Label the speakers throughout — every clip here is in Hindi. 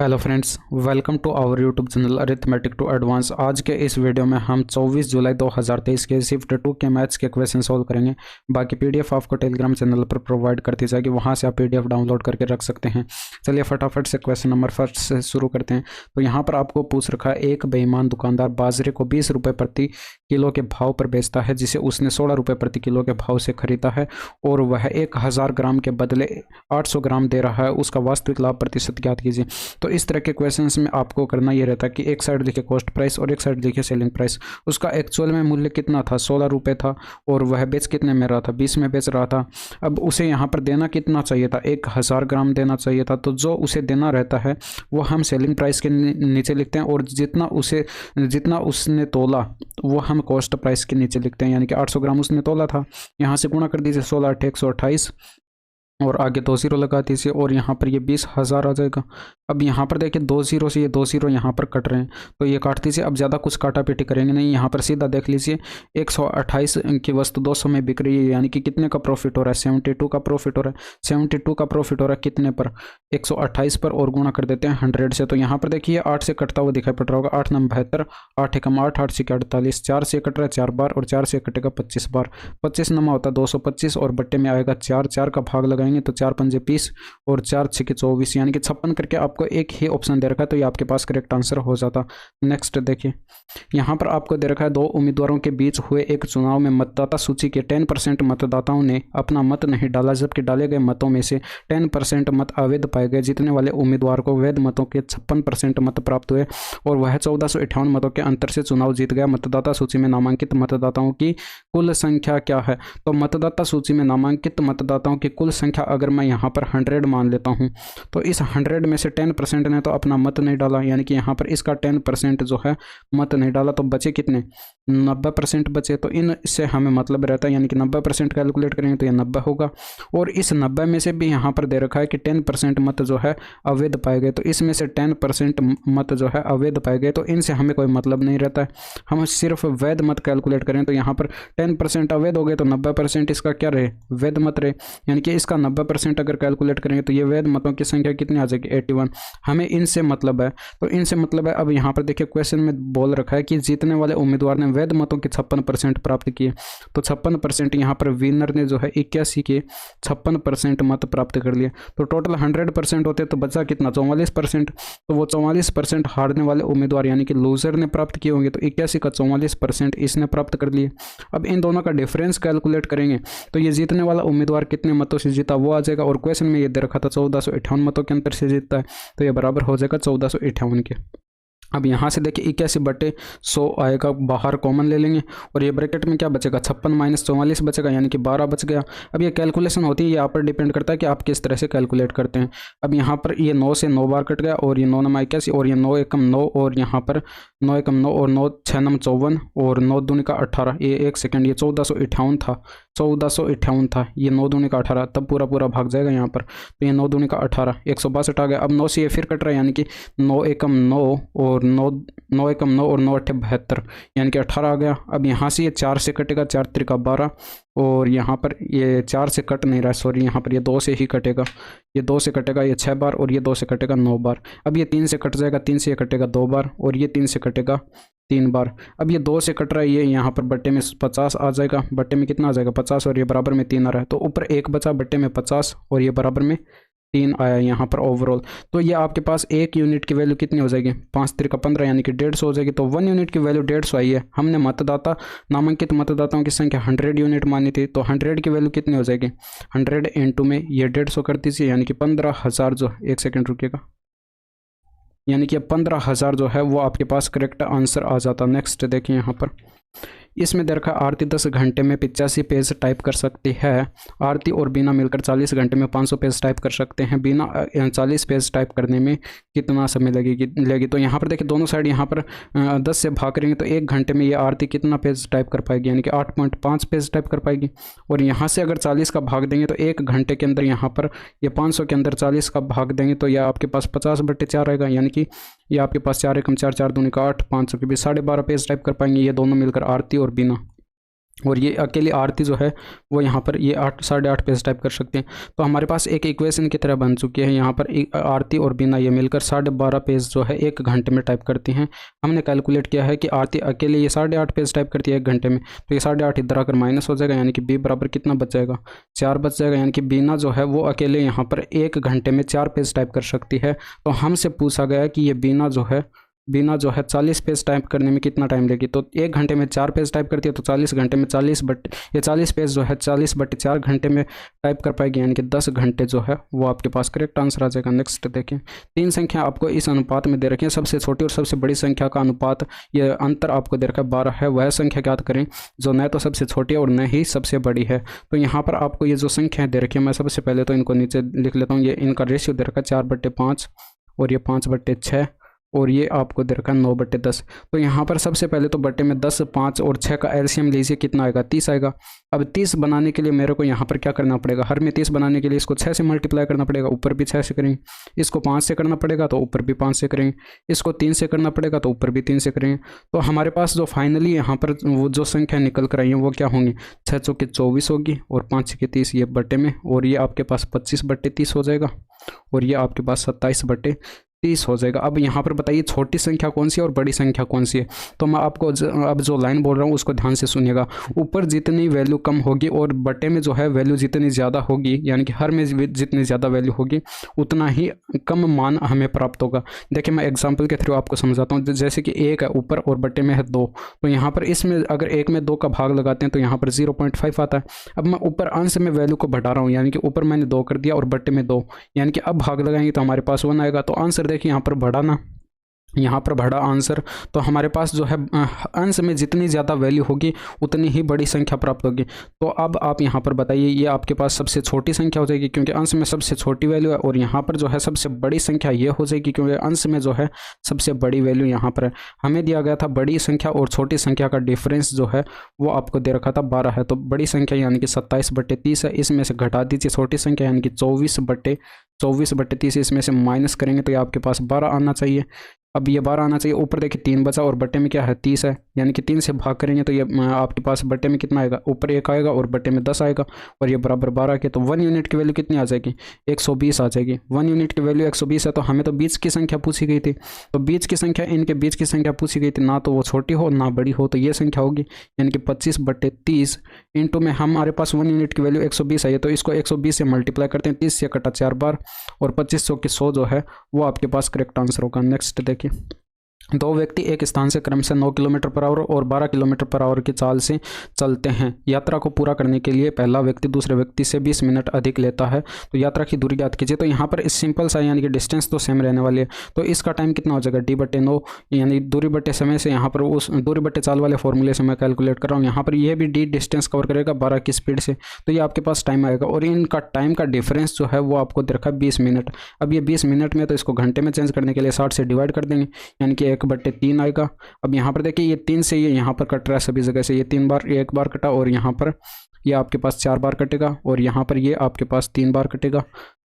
Speaker 1: Hello friends, welcome to our YouTube channel arithmetic to advance. आज के इस वीडियो में हम 24 जुलाई 2023 के शिफ्ट 2 के मैथ्स के क्वेश्चन सोल्व करेंगे। बाकी पीडीएफ आपको टेलीग्राम चैनल पर प्रोवाइड करती जाएगी, वहां से आप पीडीएफ डाउनलोड करके रख सकते हैं। चलिए फटाफट से क्वेश्चन नंबर फर्स्ट से शुरू करते हैं। तो यहाँ पर आपको पूछ रखा है, एक बेईमान दुकानदार बाजरे को 20 रुपये प्रति किलो के भाव पर बेचता है, जिसे उसने 16 रुपये प्रति किलो के भाव से खरीदा है, और वह 1000 ग्राम के बदले 800 ग्राम दे रहा है। उसका वास्तविक लाभ प्रतिशत ज्ञात कीजिए। तो इस तरह के क्वेश्चंस में आपको करना ये रहता है कि एक साइड लिखे कॉस्ट प्राइस और एक साइड लिखे सेलिंग प्राइस। उसका एक्चुअल में मूल्य कितना था, 16 रुपये था, और वह बेच कितने में रहा था, 20 में बेच रहा था। अब उसे यहाँ पर देना कितना चाहिए था, 1000 ग्राम देना चाहिए था। तो जो उसे देना रहता है वो हम सेलिंग प्राइस के नीचे लिखते हैं, और जितना उसने तोला वो हम कॉस्ट प्राइस के नीचे लिखते हैं। यानी कि 800 ग्राम उसने तोला था, यहाँ से गुणा कर दीजिए 16 8 128, और आगे 2 जीरो लगा दीजिए, और यहाँ पर ये 20,000 आ जाएगा। अब यहाँ पर देखिए 2 जीरो से ये 2 जीरो यहाँ पर कट रहे हैं, तो ये काट दीजिए। अब ज़्यादा कुछ काटा पीटी करेंगे नहीं, यहाँ पर सीधा देख लीजिए 128 की वस्तु 200 में बिक रही है, यानी कि कितने का प्रॉफिट हो रहा है, 72 का प्रॉफिट हो रहा है। 72 का प्रॉफिट हो रहा है कितने पर, 128 पर, और गुणा कर देते हैं 100 से। तो यहाँ पर देखिए 8 से कटता हुआ दिखाई पड़ रहा होगा, 8 9 72, 8 एकम 8, 8 से 48, 4 से कट रहा है 4 बार, और 4 से कटेगा 25 बार। 25 नमा होता है 225, और बट्टे में आएगा 4, 4 का भाग लगाएंगे तो 4 पंजे 20, और 4 6 24, यानी कि 56 करके आपको एक ही ऑप्शन दे रखा है, तो ये आपके पास करेक्ट आंसर हो जाता। नेक्स्ट देखिए, यहाँ पर आपको दे रखा है, दो उम्मीदवारों के बीच हुए एक चुनाव में मतदाता सूची के 10% मतदाताओं ने अपना मत नहीं डाला, जबकि डाले गए मतों में से 10% मत अवैध पाए गए। जीतने वाले उम्मीदवार को वैध मतों के 56% मत प्राप्त हुए, और वह 1458 मतों के अंतर से चुनाव जीत गया। मतदाता सूची में नामांकित मतदाताओं की कुल संख्या क्या है। तो मतदाता सूची में नामांकित मतदाताओं की कुल संख्या अगर मैं यहाँ पर 100 मान लेता हूँ, तो इस 100 में से 10% ने तो अपना मत नहीं डाला, यानी कि यहाँ पर इसका 10% जो है मत नहीं डाला, तो बचे कितने, 90% बचे। तो इनसे हमें मतलब रहता है, यानी कि 90% कैलकुलेट करेंगे तो ये 90 होगा, और इस 90 में से भी यहाँ पर दे रखा है कि 10% मत जो है अवैध पाए गए, तो इसमें से 10% मत जो है अवैध पाए गए, तो इनसे हमें कोई मतलब नहीं रहता है। हम सिर्फ वैध मत कैलकुलेट करें, तो यहाँ पर 10% अवैध हो गए, तो 90% इसका क्या रहे, वैध मत रहे, यानी कि इसका 90% अगर कैलकुलेट करेंगे तो ये वैध मतों की संख्या कितनी आ जाएगी, 81। हमें इनसे मतलब है, तो इनसे मतलब है। अब यहाँ पर देखिए क्वेश्चन में बोल रखा है कि जीतने वाले उम्मीदवार ने वैध मतों के 56% प्राप्त किए, तो 56% यहाँ पर विनर ने जो है 81 के 56% मत प्राप्त कर लिए। तो टोटल 100% होते तो बचा कितना, 44%। तो वो 44% हारने वाले उम्मीदवार यानी कि लूजर ने प्राप्त किए होंगे, तो 81 का 44% इसने प्राप्त कर लिए। अब इन दोनों का डिफरेंस कैलकुलेट करेंगे, तो ये जीतने वाला उम्मीदवार कितने मतों से जीता वो आ जाएगा, और क्वेश्चन में ये दे रखा था 1458 मतों के अंतर से जीतता है, तो ये बराबर हो जाएगा 1458 के। अब यहाँ से देखिए 81/100 आएगा, बाहर कॉमन ले लेंगे, और ये ब्रैकेट में क्या बचेगा, 56 - 44 बचेगा, यानी कि 12 बच गया। अब ये कैलकुलेशन होती है, ये आप पर डिपेंड करता है कि आप किस तरह से कैलकुलेट करते हैं। अब यहाँ पर ये 9 से 9 बार कट गया, और ये 9 9 81, और ये 9 एकम 9, और यहाँ पर 9 एकम 9, और 9 6 9 54, और 9 दूनी का 18, ये 1 सेकेंड, ये 1458 था, 1458 था, ये 9 दूनी का 18, तब पूरा पूरा भाग जाएगा यहाँ पर, तो ये 9 दूनी का 18, 162 आ गया। अब 9 से ये फिर कट रहा है, यानी कि 9 एकम 9, और 9 एकम 9, और 9 8 72, यानी कि 18 आ गया। अब यहाँ से ये 4 से कटेगा, 4 त्रिका 12, और यहाँ पर ये 4 से कट नहीं रहा, सॉरी, यहाँ पर ये 2 से ही कटेगा, ये 2 से कटेगा ये 6 बार, और ये 2 से कटेगा 9 बार। अब ये 3 से कट जाएगा, 3 से ये कटेगा 2 बार, और ये 3 से कटेगा 3 बार। अब ये 2 से कट रहा है, ये यहाँ पर बट्टे में 50 आ जाएगा, बट्टे में कितना आ जाएगा 50, और ये बराबर में 3 आ रहा है, तो ऊपर 1 बचा, बट्टे में 50, और ये बराबर में 3 आया यहाँ पर ओवरऑल। तो ये आपके पास 1 यूनिट की वैल्यू कितनी हो जाएगी, 5 त्रिका 15, यानी कि 150 हो जाएगी। तो 1 यूनिट की वैल्यू 150 आई है। हमने नामांकित मतदाताओं की संख्या 100 यूनिट मानी थी, तो 100 की वैल्यू कितनी हो जाएगी, 100 इंटू में ये 150 कर दीजिए, यानी कि 15,000 जो, 1 सेकेंड रुकिएगा, यानी कि 15,000 जो है वो आपके पास करेक्ट आंसर आ जाता। नेक्स्ट देखिए, यहाँ पर इसमें दे रखा आरती 10 घंटे में 85 पेज टाइप कर सकती है। आरती और बीना मिलकर 40 घंटे में 500 पेज टाइप कर सकते हैं। बीना 40 पेज टाइप करने में कितना समय लगेगी। तो यहाँ पर देखिए दोनों साइड यहाँ पर 10 से भाग करेंगे, तो 1 घंटे में ये आरती कितना पेज टाइप कर पाएगी, यानी कि 8.5 पेज टाइप कर पाएगी। और यहाँ से अगर 40 का भाग देंगे तो 1 घंटे के अंदर यहाँ पर ये 500 के अंदर 40 का भाग देंगे तो यह आपके पास 50/4 आएगा, यानी कि ये आपके पास 4 एकम 4, 4 दूनी का 8, 500 के बीच 12.5 पेज टाइप कर पाएंगे ये दोनों मिलकर, आरती और बीना। और ये अकेली आरती जो है वो यहाँ पर ये 8 साढ़े 8 पेज टाइप कर सकते हैं। तो हमारे पास एक इक्वेशन की तरह बन चुकी है। यहाँ पर आरती और बीना ये मिलकर 12.5 पेज जो है 1 घंटे में टाइप करती हैं। हमने कैलकुलेट किया है कि आरती अकेले ये 8.5 पेज टाइप करती है 1 घंटे में, तो ये 8.5 इधर आकर माइनस हो जाएगा, यानी कि बी बराबर कितना बच जाएगा, 4 बच जाएगा। यानी कि बीना जो है वो अकेले यहाँ पर 1 घंटे में 4 पेज टाइप कर सकती है। तो हमसे पूछा गया कि ये बीना जो है 40 पेज टाइप करने में कितना टाइम लेगी। तो 1 घंटे में 4 पेज टाइप करती है, तो 40 घंटे में 40 बट ये 40 पेज जो है 40/4 घंटे में टाइप कर पाएगी, यानी कि 10 घंटे जो है वो आपके पास करेक्ट आंसर आ जाएगा। नेक्स्ट देखें, 3 संख्या आपको इस अनुपात में दे रखी है। सबसे छोटी और सबसे बड़ी संख्या का अनुपात, ये अंतर आपको दे रखा है 12 है। वह संख्या ज्ञात करें जो न तो सबसे छोटी है और न ही सबसे बड़ी है। तो यहाँ पर आपको ये जो संख्या दे रखी है, मैं सबसे पहले तो इनको नीचे लिख लेता हूँ। ये इनका रेशियो दे रखा है 4/5 और ये 5/6 और ये आपको दे रखा है 9/10। तो यहाँ पर सबसे पहले तो बट्टे में 10, 5 और 6 का एलसीएम लीजिए, कितना आएगा, 30 आएगा। अब 30 बनाने के लिए मेरे को यहाँ पर क्या करना पड़ेगा, हर में 30 बनाने के लिए इसको 6 से मल्टीप्लाई करना पड़ेगा, ऊपर भी 6 से करेंगे। इसको 5 से करना पड़ेगा तो ऊपर भी 5 से करेंगे। इसको 3 से करना पड़ेगा तो ऊपर भी 3 से करेंगे। तो हमारे पास जो फाइनली यहाँ पर वो जो संख्या निकल कर आई है वो क्या होंगी, 6 चौके 24 होगी और 5 छके 30 ये बट्टे में, और ये आपके पास 25/30 हो जाएगा और ये आपके पास 27/30 हो जाएगा। अब यहाँ पर बताइए छोटी संख्या कौन सी है और बड़ी संख्या कौन सी है। तो मैं आपको अब जो लाइन बोल रहा हूँ उसको ध्यान से सुनिएगा। ऊपर जितनी वैल्यू कम होगी और बटे में जो है वैल्यू जितनी ज़्यादा होगी, यानी कि हर में जितनी ज़्यादा वैल्यू होगी उतना ही कम मान हमें प्राप्त होगा। देखिए मैं एग्जाम्पल के थ्रू आपको समझाता हूँ। जैसे कि 1 है ऊपर और बटे में है 2, तो यहाँ पर इसमें अगर 1 में 2 का भाग लगाते हैं तो यहाँ पर 0.5 आता है। अब मैं ऊपर अंश में वैल्यू को बढ़ा रहा हूँ, यानी कि ऊपर मैंने 2 कर दिया और बटे में 2, यानी कि अब भाग लगाएंगे तो हमारे पास 1 आएगा। तो आंसर देखिए यहाँ पर बढ़ा ना, यहाँ पर बढ़ा आंसर। तो हमारे पास जो है अंश में जितनी ज़्यादा वैल्यू होगी उतनी ही बड़ी संख्या प्राप्त होगी। तो अब आप यहाँ पर बताइए, ये आपके पास सबसे छोटी संख्या हो जाएगी क्योंकि अंश में सबसे छोटी वैल्यू है, और यहाँ पर जो है सबसे बड़ी संख्या ये हो जाएगी क्योंकि अंश में जो है सबसे बड़ी वैल्यू यहाँ पर है। हमें दिया गया था बड़ी संख्या और छोटी संख्या का डिफरेंस जो है वो आपको दे रखा था 12 है। तो बड़ी संख्या यानी कि 27/30 है, इसमें से घटा दीजिए छोटी संख्या यानी कि 24/30, इसमें से माइनस करेंगे तो ये आपके पास 12 आना चाहिए। अब ये 12 आना चाहिए। ऊपर देखिए 3 बचा और बट्टे में क्या है 30 है, यानी कि 3 से भाग करेंगे तो ये आपके पास बट्टे में कितना आएगा, ऊपर 1 आएगा और बट्टे में 10 आएगा और ये बराबर 12 के। तो 1 यूनिट की वैल्यू कितनी आ जाएगी, 120 आ जाएगी। 1 यूनिट की वैल्यू 120 है। तो हमें तो बीच की संख्या पूछी गई थी, तो बीच की संख्या, इनके बीच की संख्या पूछी गई थी, ना तो वो छोटी हो ना बड़ी हो, तो ये संख्या होगी यानी कि 25/30 इंटू में हमारे पास 1 यूनिट की वैल्यू 120 आई है। तो इसको 120 से मल्टीप्लाई करते हैं, 30 से कटा 4 बार और 2500 की 100 जो है वो आपके पास करेक्ट आंसर होगा। नेक्स्ट देखिए, 2 व्यक्ति एक स्थान से क्रम से 9 किलोमीटर पर आवर और 12 किलोमीटर पर आवर की चाल से चलते हैं। यात्रा को पूरा करने के लिए पहला व्यक्ति दूसरे व्यक्ति से 20 मिनट अधिक लेता है, तो यात्रा की दूरी ज्ञात कीजिए। तो यहाँ पर सिंपल सा यानी कि डिस्टेंस तो सेम रहने वाली है, तो इसका टाइम कितना हो जाएगा, d/9 यानी दूरी बटे समय से, यहाँ पर उस दूरी बटे चाल वाले फॉर्मूले से मैं कैलकुलेट कर रहा हूँ। यहाँ पर ये भी d डिस्टेंस कवर करेगा 12 की स्पीड से, तो ये आपके पास टाइम आएगा। और इनका टाइम का डिफरेंस जो है वो आपको दे रखा है 20 मिनट। अब ये 20 मिनट में, तो इसको घंटे में चेंज करने के लिए 60 से डिवाइड कर देंगे, यानी कि 1/3 आएगा। अब यहाँ पर देखिए ये 3 से ये यहाँ पर कट रहा है सभी जगह से, ये 3 बार, 1 बार कटा और यहाँ पर ये आपके पास 4 बार कटेगा और यहाँ पर ये आपके पास 3 बार कटेगा।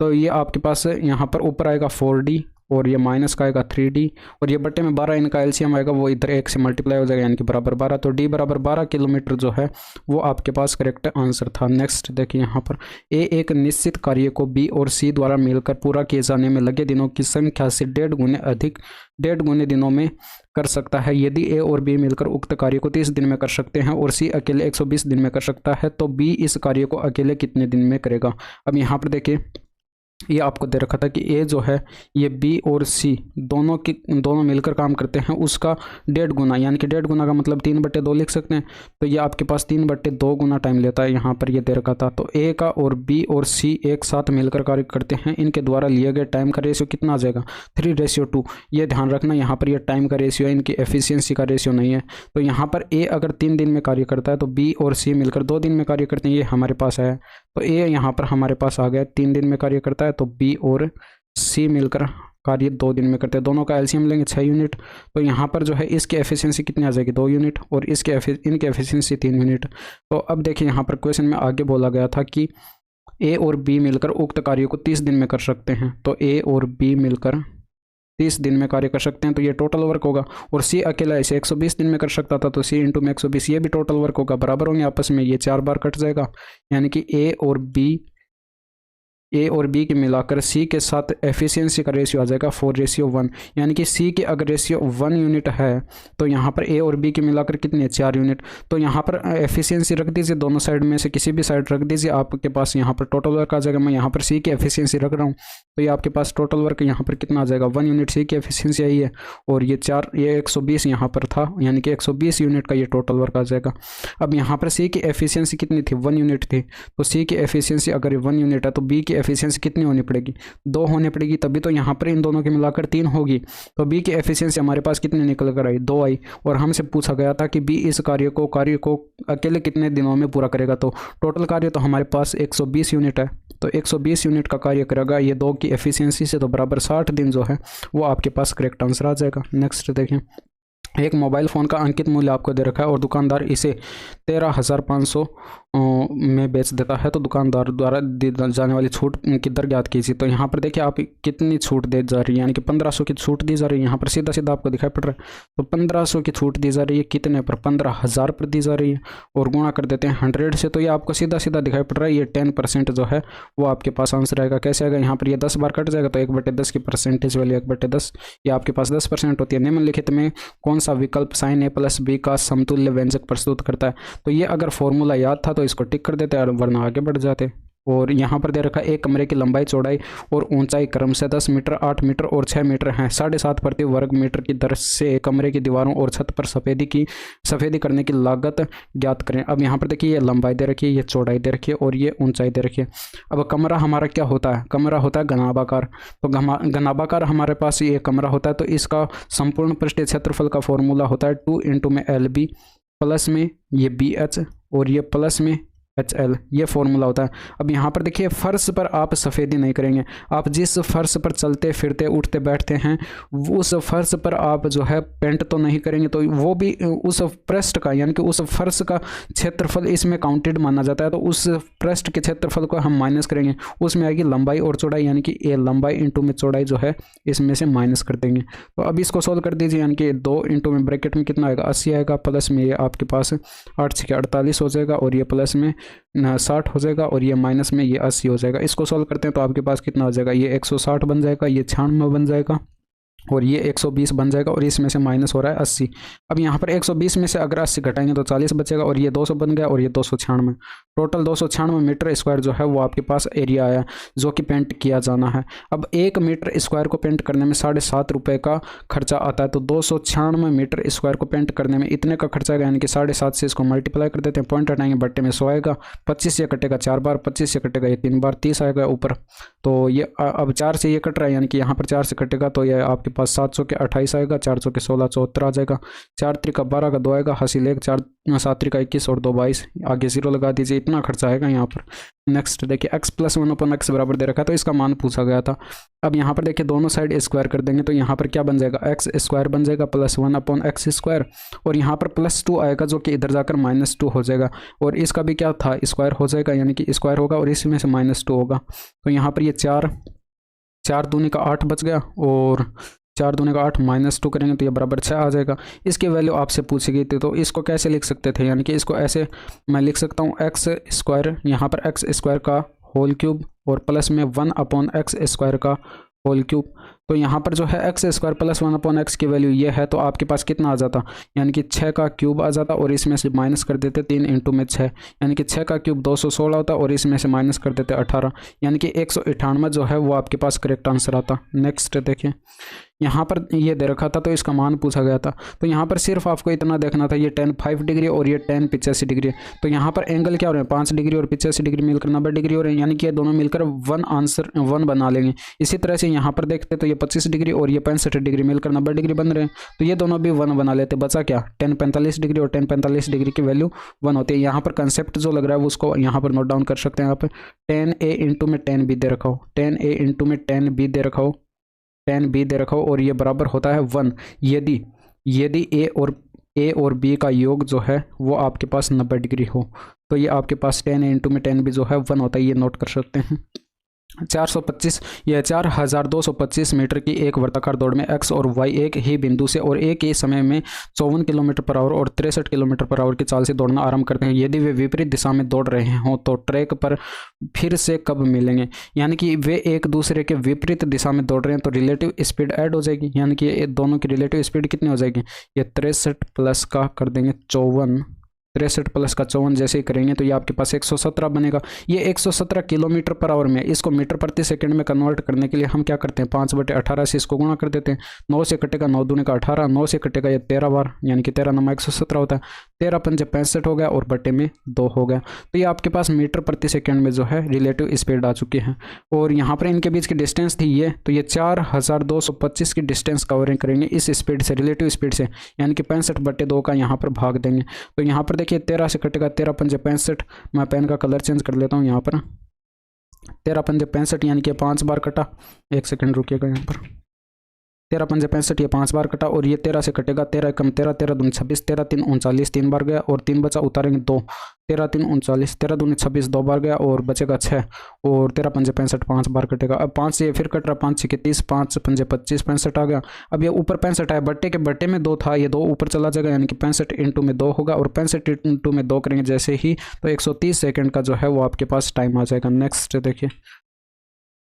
Speaker 1: तो ये आपके पास यहाँ पर ऊपर आएगा 4D और ये माइनस का आएगा 3D और ये बट्टे में 12, इनका एलसीएम आएगा वो इधर 1 से मल्टीप्लाई हो जाएगा यानी कि बराबर 12। तो D बराबर 12 किलोमीटर जो है वो आपके पास करेक्ट आंसर था। नेक्स्ट देखिए, यहाँ पर A एक निश्चित कार्य को B और C द्वारा मिलकर पूरा किए जाने में लगे दिनों की संख्या से 1.5 गुने अधिक 1.5 गुने दिनों में कर सकता है। यदि A और B मिलकर उक्त कार्य को 30 दिन में कर सकते हैं और C अकेले 120 दिन में कर सकता है, तो B इस कार्य को अकेले कितने दिन में करेगा। अब यहाँ पर देखिए ये आपको दे रखा था कि A जो है ये B और C दोनों मिलकर काम करते हैं, उसका 1.5 गुना, यानी कि 1.5 गुना का मतलब 3/2 लिख सकते हैं। तो ये आपके पास 3/2 गुना टाइम लेता है, यहाँ पर ये दे रखा था। तो A का और B और C एक साथ मिलकर कार्य करते हैं, इनके द्वारा लिए गए टाइम का रेशियो कितना आ जाएगा, 3:2। ये ध्यान रखना, यहाँ पर ये टाइम का रेशियो है, इनकी एफिशिएंसी का रेशियो नहीं है। तो यहाँ पर A अगर 3 दिन में कार्य करता है तो B और C मिलकर 2 दिन में कार्य करते हैं, ये हमारे पास है। तो A यहाँ पर हमारे पास आ गया 3 दिन में कार्य करता है, तो B और C मिलकर कार्य 2 दिन में करते हैं। दोनों का एलसीएम लेंगे 6 यूनिट, तो यहाँ पर जो है इसकी एफिशिएंसी कितनी आ जाएगी, 2 यूनिट और इनकी एफिशिएंसी 3 यूनिट। तो अब देखिए यहाँ पर क्वेश्चन में आगे बोला गया था कि A और B मिलकर उक्त कार्य को 30 दिन में कर सकते हैं। तो A और B मिलकर 30 दिन में कार्य कर सकते हैं, तो ये टोटल वर्क होगा। और सी अकेला ऐसे 120 दिन में कर सकता था, तो सी इंटू में 120 ये भी टोटल वर्क होगा, बराबर होंगे आपस में, ये 4 बार कट जाएगा। यानी कि ए और बी के मिलाकर सी के साथ एफिशिएंसी का रेशियो आ जाएगा 4:1। यानी कि सी की अगर रेशियो 1 यूनिट है तो यहाँ पर ए और बी के मिलाकर कितनी है, 4 यूनिट। तो यहाँ पर एफिशिएंसी रख दीजिए, दोनों साइड में से किसी भी साइड रख दीजिए, आपके पास यहाँ पर टोटल वर्क आ जाएगा। मैं यहाँ पर सी की एफिशिएंसी रख रहा हूँ, तो ये आपके पास टोटल वर्क यहाँ पर कितना आ जाएगा, 1 यूनिट सी की एफिशिएंसी आई है, और ये 120 यहाँ पर था, यानी कि 120 यूनिट का ये टोटल वर्क आ जाएगा। अब यहाँ पर सी की एफिशिएंसी कितनी थी, 1 यूनिट थी, तो सी की एफिशिएंसी अगर 1 यूनिट है तो बी की एफिशिएंसी कितनी होनी पड़ेगी, 2 होनी पड़ेगी, तभी तो यहाँ पर इन दोनों के मिलाकर 3 होगी। तो बी की एफिशिएंसी हमारे पास कितनी निकल कर आई, 2 आई। और हमसे पूछा गया था कि बी इस कार्य को अकेले कितने दिनों में पूरा करेगा, तो टोटल कार्य तो हमारे पास 120 यूनिट है, तो 120 यूनिट का कार्य करेगा ये 2 की एफिशिएंसी से, तो बराबर 60 दिन जो है वो आपके पास करेक्ट आंसर आ जाएगा। नेक्स्ट देखें, एक मोबाइल फ़ोन का अंकित मूल्य आपको दे रखा है और दुकानदार इसे 13,500 में बेच देता है, तो दुकानदार द्वारा दी जाने वाली छूट की दर ज्ञात कीजिए। तो यहाँ पर देखिए आप कितनी छूट दी जा रही है, यानी कि 1500 की छूट दी जा रही है, यहाँ पर सीधा सीधा आपको दिखाई पड़ रहा है। तो 1500 की छूट दी जा रही है, कितने पर, 15,000 पर दी जा रही है, और गुणा कर देते हैं 100 से, तो ये आपको सीधा सीधा दिखाई पड़ रहा है, ये 10% जो है वो आपके पास आंसर आएगा। कैसे आएगा, यहाँ पर ये 10 बार कट जाएगा, तो 1/10 की परसेंटेज वैल्यू 1/10, ये आपके पास 10% होती है। निम्नलिखित में कौन सा विकल्प साइन ए प्लस बी का समतुल्य व्यंजक प्रस्तुत करता है, तो ये अगर फॉर्मूला याद था तो इसको टिक कर देते हैं, वरना आगे बढ़ जाते। और यहाँ पर दे रखा है एक कमरे की लंबाई, चौड़ाई और ऊंचाई क्रम से 10 मीटर, 8 मीटर और 6 मीटर है। 7.5 प्रति वर्ग मीटर की दर से कमरे की दीवारों और छत पर सफ़ेदी करने की लागत ज्ञात करें। अब यहाँ पर देखिए ये लंबाई दे रखी है, ये चौड़ाई दे रखी है और ये ऊंचाई दे रखी है। अब कमरा हमारा क्या होता है, कमरा होता है घनाभाकार, तो घनाभाकार हमारे पास ये कमरा होता है, तो इसका संपूर्ण पृष्ठीय क्षेत्रफल का फॉर्मूला होता है 2 × में LB प्लस में ये BH और ये प्लस में HL, ये फॉर्मूला होता है। अब यहाँ पर देखिए फर्श पर आप सफ़ेदी नहीं करेंगे, आप जिस फर्श पर चलते फिरते उठते बैठते हैं उस फर्श पर आप जो है पेंट तो नहीं करेंगे, तो वो भी उस पृष्ठ का यानी कि उस फर्श का क्षेत्रफल इसमें काउंटेड माना जाता है, तो उस पृष्ठ के क्षेत्रफल को हम माइनस करेंगे, उसमें आएगी लंबाई और चौड़ाई, यानी कि ए लंबाई इंटू में चौड़ाई जो है इसमें से माइनस कर देंगे। तो अब इसको सोल्व कर दीजिए, यानी कि 2 इंटू में ब्रैकेट में कितना आएगा, 80 आएगा, प्लस में ये आपके पास 8 से 48 हो जाएगा, और ये प्लस में 60 हो जाएगा, और ये माइनस में ये 80 हो जाएगा। इसको सॉल्व करते हैं तो आपके पास कितना हो जाएगा, ये 160 बन जाएगा, ये 96 बन जाएगा, और ये 120 बन जाएगा, और इसमें से माइनस हो रहा है 80। अब यहाँ पर 120 में से अगर 80 घटाएंगे तो 40 बचेगा, और ये 200 बन गया, और ये 296, टोटल 296 मीटर स्क्वायर जो है वो आपके पास एरिया आया जो कि पेंट किया जाना है। अब 1 मीटर स्क्वायर को पेंट करने में 7.5 रुपये का खर्चा आता है, तो 296 मीटर स्क्वायर को पेंट करने में इतने का खर्चा आएगा, यानी कि 7.5 से इसको मल्टीप्लाई कर देते हैं, पॉइंट हटाएंगे, बट्टे में 100 आएगा, 25 से कटेगा 4 बार, 25 से कटेगा ये 3 बार, 30 आएगा ऊपर। तो ये अब 4 से ये कट रहा है, यानी कि यहाँ पर 4 से कटेगा, तो ये आपके पास 700 के 28 आएगा, 400 के 16 74 आ जाएगा, 4 त्रिका 12 का 2 आएगा, हासिल 1, 4 7 त्रिका 21 और 2 22, आगे 0 लगा दीजिए, इतना खर्चा आएगा यहाँ पर। नेक्स्ट देखिए x + 1/x बराबर दे रखा है, तो इसका मान पूछा गया था। अब यहाँ पर देखिए दोनों साइड स्क्वायर कर देंगे, तो यहाँ पर क्या बन जाएगा, x स्क्वायर बन जाएगा प्लस 1/x स्क्वायर, और यहाँ पर +2 आएगा जो कि इधर जाकर -2 हो जाएगा, और इसका भी क्या था, स्क्वायर हो जाएगा, यानी कि स्क्वायर होगा और इसमें से -2 होगा। तो यहाँ पर ये 4 दूनी का 8 बच गया, और 4 दूनी का 8 -2 करेंगे तो ये बराबर 6 आ जाएगा। इसकी वैल्यू आपसे पूछी गई थी, तो इसको कैसे लिख सकते थे, यानी कि इसको ऐसे मैं लिख सकता हूँ x स्क्वायर, यहाँ पर x स्क्वायर का होल क्यूब और प्लस में 1/x स्क्वायर का होल क्यूब। तो यहाँ पर जो है x स्क्वायर प्लस 1/x की वैल्यू ये है, तो आपके पास कितना आ जाता, यानी कि 6 का क्यूब आ जाता, और इसमें से माइनस कर देते 3 इंटू में 6, यानी कि 6 का क्यूब 216 होता, और इसमें से माइनस कर देते 18, यानी कि 198 जो है वो आपके पास करेक्ट आंसर आता। नेक्स्ट देखिए, यहाँ पर ये दे रखा था तो इसका मान पूछा गया था, तो यहाँ पर सिर्फ आपको इतना देखना था, ये tan 5 डिग्री और ये tan 85 डिग्री। तो यहाँ पर एंगल क्या हो रहे हैं, 5 डिग्री और 85 डिग्री मिलकर 90 डिग्री हो रहे हैं, यानी कि ये दोनों मिलकर 1 बना लेंगे। इसी तरह से यहाँ पर देखते तो ये 25 डिग्री और ये 65 डिग्री मिलकर 90 डिग्री बन रहे हैं, तो ये दोनों भी 1 बना लेते। बचा क्या, tan 45 डिग्री, और tan 45 डिग्री की वैल्यू 1 होती है। यहाँ पर कंसेप्ट जो लग रहा है वो उसको यहाँ पर नोट डाउन कर सकते हैं। यहाँ पर tan A इंटू में tan B दे रखा हो, tan A इंटू में tan B दे रखा हो, tan B दे रखा हो, और ये बराबर होता है 1 यदि A और B का योग जो है वो आपके पास 90 डिग्री हो, तो ये आपके पास tan A इंटू में tan B जो है 1 होता है, ये नोट कर सकते हैं। 425 यह 4225 मीटर की एक वर्ताकार दौड़ में एक्स और वाई एक ही बिंदु से और एक ही समय में 54 किलोमीटर पर आवर और 63 किलोमीटर पर आवर की चाल से दौड़ना आरंभ करते हैं। यदि वे विपरीत दिशा में दौड़ रहे हों तो ट्रैक पर फिर से कब मिलेंगे, यानी कि वे एक दूसरे के विपरीत दिशा में दौड़ रहे हैं तो रिलेटिव स्पीड ऐड हो जाएगी, यानी कि ये दोनों की रिलेटिव स्पीड कितनी हो जाएगी, ये 63 प्लस का कर देंगे 54, 63 प्लस का 54 जैसे ही करेंगे तो ये आपके पास 117 बनेगा। ये 117 किलोमीटर पर आवर में, इसको मीटर प्रति सेकंड में कन्वर्ट करने के लिए हम क्या करते हैं 5/18 से इसको गुणा कर देते हैं। 9 से कटेगा 9 दूनी का 18, 9 से कटेगा ये 13 बार, यानी कि 13 9 117 होता है, 13 पंजे 65 हो गया और बटे में 2 हो गया। तो ये आपके पास मीटर प्रति सेकेंड में जो है रिलेटिव स्पीड आ चुकी है। और यहाँ पर इनके बीच की डिस्टेंस थी ये, तो ये 4225 की डिस्टेंस कवरिंग करेंगे इस स्पीड से, रिलेटिव स्पीड से, यानी कि 65/2 का यहाँ पर भाग देंगे। तो यहाँ पर देखिए 13 से कटेगा 13 पंजे 65, मैं पेन का कलर चेंज कर लेता हूँ यहाँ पर, 13 पंजे 65 यानी कि 5 बार कटा, 1 सेकंड रुकिएगा यहाँ पर, 13 पंजे 65 ये 5 बार कटा और ये 13 से कटेगा, 13 कम 13, 13 दूनी 26, 13 3 39 3 बार गया और 3 बचा, उतारेंगे 2, 13 3 39, 13 दूनी 26 2 बार गया और बचेगा 6 और 13 पंजे 65 5 बार कटेगा। अब 5 से फिर कट रहा, 5 6 30, 5 पंजे 25, 65 आ गया। अब ये ऊपर 65 आया, बट्टे के बट्टे में 2 था, ये 2 ऊपर चला जाएगा, यानी कि 65 इंटू में 2 होगा और 65 इंटू में 2 करेंगे जैसे ही तो 130 सेकेंड का जो है वो आपके पास टाइम आ जाएगा। नेक्स्ट देखिए,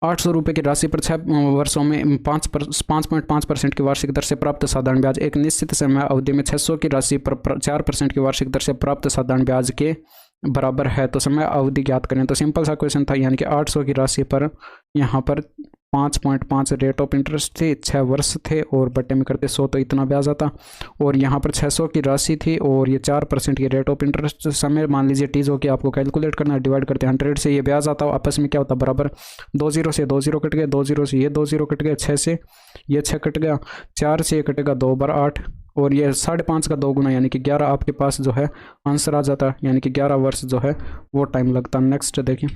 Speaker 1: 800 रुपये की राशि पर 6 वर्षों में 5.5% की वार्षिक दर से प्राप्त साधारण ब्याज एक निश्चित समय अवधि में 600 की राशि पर 4% की वार्षिक दर से प्राप्त साधारण ब्याज के बराबर है, तो समय अवधि ज्ञात करें। तो सिंपल सा क्वेश्चन था, यानी कि 800 की राशि पर यहाँ पर 5.5 रेट ऑफ इंटरेस्ट थी, 6 वर्ष थे और बटे में करते 100 तो इतना ब्याज आता, और यहाँ पर 600 की राशि थी और ये 4% की रेट ऑफ इंटरेस्ट समय मान लीजिए टी जो कि आपको कैलकुलेट करना है, डिवाइड करते हैं 100 से, ये ब्याज आता है आपस में क्या होता है बराबर, 2 0 से 2 0 कट गए, 2 0 से ये 2 0 कट गया, 6 से ये 6 कट गया, 4 से ये कटेगा 2 बार 8 और ये 5.5 का 2 गुना यानी कि 11 आपके पास जो है आंसर आ जाता है, यानी कि 11 वर्ष जो है वो टाइम लगता है। नेक्स्ट देखिए,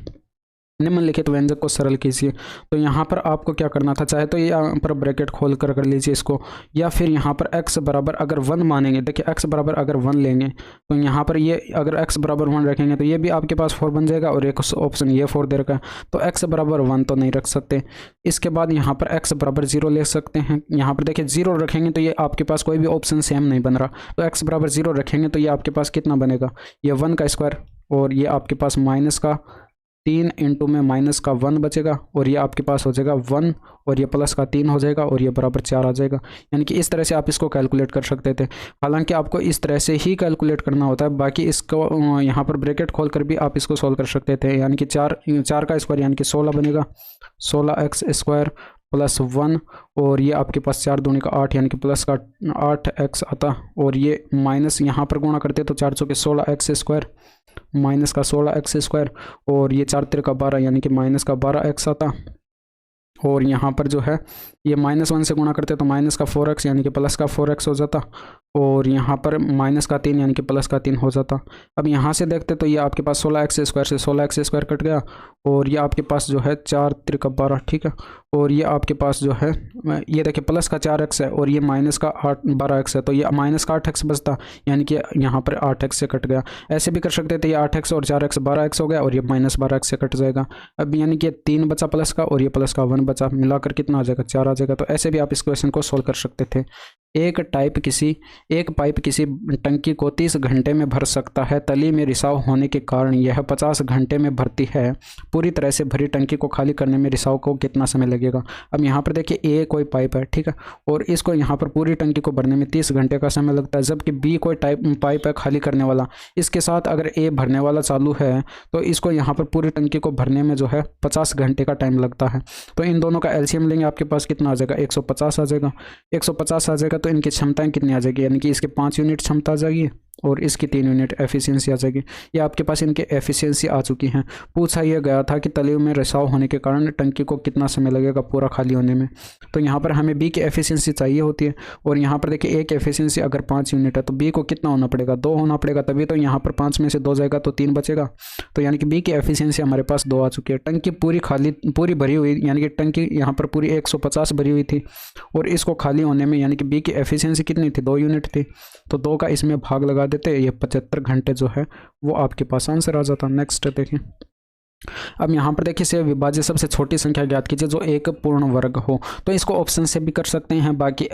Speaker 1: निम्नलिखित व्यंजक को सरल कीजिए। तो यहाँ पर आपको क्या करना था, चाहे तो ये यहाँ पर ब्रैकेट खोल कर लीजिए इसको, या फिर यहाँ पर x बराबर अगर 1 मानेंगे, देखिए x बराबर अगर 1 लेंगे तो यहाँ पर ये अगर x बराबर 1 रखेंगे तो ये भी आपके पास 4 बन जाएगा और एक ऑप्शन ये 4 दे रखा है, तो x बराबर 1 तो नहीं रख सकते। इसके बाद यहाँ पर x बराबर 0 ले सकते हैं, यहाँ पर देखिए 0 रखेंगे तो ये आपके पास कोई भी ऑप्शन सेम नहीं बन रहा, तो x बराबर 0 रखेंगे तो ये आपके पास कितना बनेगा, ये 1 का स्क्वायर और ये आपके पास माइनस का 3 इंटू में माइनस का 1 बचेगा और ये आपके पास हो जाएगा 1 और ये प्लस का 3 हो जाएगा और ये बराबर 4 आ जाएगा। यानी कि इस तरह से आप इसको कैलकुलेट कर सकते थे, हालांकि आपको इस तरह से ही कैलकुलेट करना होता है, बाकी इसको यहाँ पर ब्रैकेट खोल कर भी आप इसको सॉल्व कर सकते थे, यानी कि 4 का स्क्वायर यानी कि 16 बनेगा, 16x स्क्वायर प्लस 1 और ये आपके पास 4 दूनी का 8 यानी कि प्लस का 8x आता, और ये माइनस यहाँ पर गुणा करते तो 4 चौके 16x स्क्वायर माइनस का 16x स्क्वायर और ये 4 3 का 12 यानी कि माइनस का 12x आता, और यहाँ पर जो है ये -1 से गुणा करते तो माइनस का 4x यानी कि प्लस का 4x हो जाता, और यहाँ पर माइनस का 3 यानी कि प्लस का 3 हो जाता। अब यहाँ से देखते तो ये आपके पास 16x स्क्वायर से 16x स्क्वायर कट गया और ये आपके पास जो है 4 3 का 12, ठीक है, और ये आपके पास जो है ये देखिए प्लस का 4x है और ये माइनस का 12x है, तो ये माइनस का 8x बचता, यानी कि यहाँ पर 8x से कट गया। ऐसे भी कर सकते थे, ये 8x और 4x 12x हो गया और ये -12x से कट जाएगा। अब यानी कि 3 बचा प्लस का और ये प्लस का 1 बचा, मिलाकर कितना आ जाएगा 4 आ जाएगा। तो ऐसे भी आप इस क्वेश्चन को सोल्व कर सकते थे। एक पाइप किसी टंकी को 30 घंटे में भर सकता है, तली में रिसाव होने के कारण यह 50 घंटे में भरती है, पूरी तरह से भरी टंकी को खाली करने में रिसाव को कितना समय लगेगा। अब यहाँ पर देखिए ए कोई पाइप है, ठीक है, और इसको यहाँ पर पूरी टंकी को भरने में 30 घंटे का समय लगता है, जबकि बी कोई पाइप है खाली करने वाला, इसके साथ अगर ए भरने वाला चालू है तो इसको यहाँ पर पूरी टंकी को भरने में जो है 50 घंटे का टाइम लगता है। तो इन दोनों का एलसीएम लेंगे, आपके पास कितना आ जाएगा 150 आ जाएगा। 150 आ जाएगा तो इनकी क्षमताएं कितनी आ जाएगी, यानी कि इसके 5 यूनिट क्षमता आ जाएगी और इसकी 3 यूनिट एफिशिएंसी आ जाएगी। ये आपके पास इनके एफिशिएंसी आ चुकी हैं। पूछा यह गया था कि तले में रिसाव होने के कारण टंकी को कितना समय लगेगा पूरा खाली होने में, तो यहाँ पर हमें बी की एफिशिएंसी चाहिए होती है, और यहाँ पर देखिए ए की एफिशिएंसी अगर 5 यूनिट है तो बी को कितना होना पड़ेगा 2 होना पड़ेगा, तभी तो यहाँ पर 5 में से 2 जाएगा तो 3 बचेगा, तो यानी कि बी की एफिशिएंसी हमारे पास 2 आ चुकी है। टंकी पूरी भरी हुई, यानी कि टंकी यहाँ पर पूरी 150 भरी हुई थी और इसको खाली होने में यानी कि बी की एफिशिएंसी कितनी थी 2 यूनिट थी, तो 2 का इसमें भाग लगा देते, ये 75 घंटे जो है वो आपके पास आंसर आ जाता। नेक्स्ट देखें, अब यहाँ पर देखिए से विभाज्य सबसे छोटी संख्या ज्ञात कीजिए जो एक पूर्ण वर्ग हो। तो इसको ऑप्शन से भी कर सकते हैं, बाकी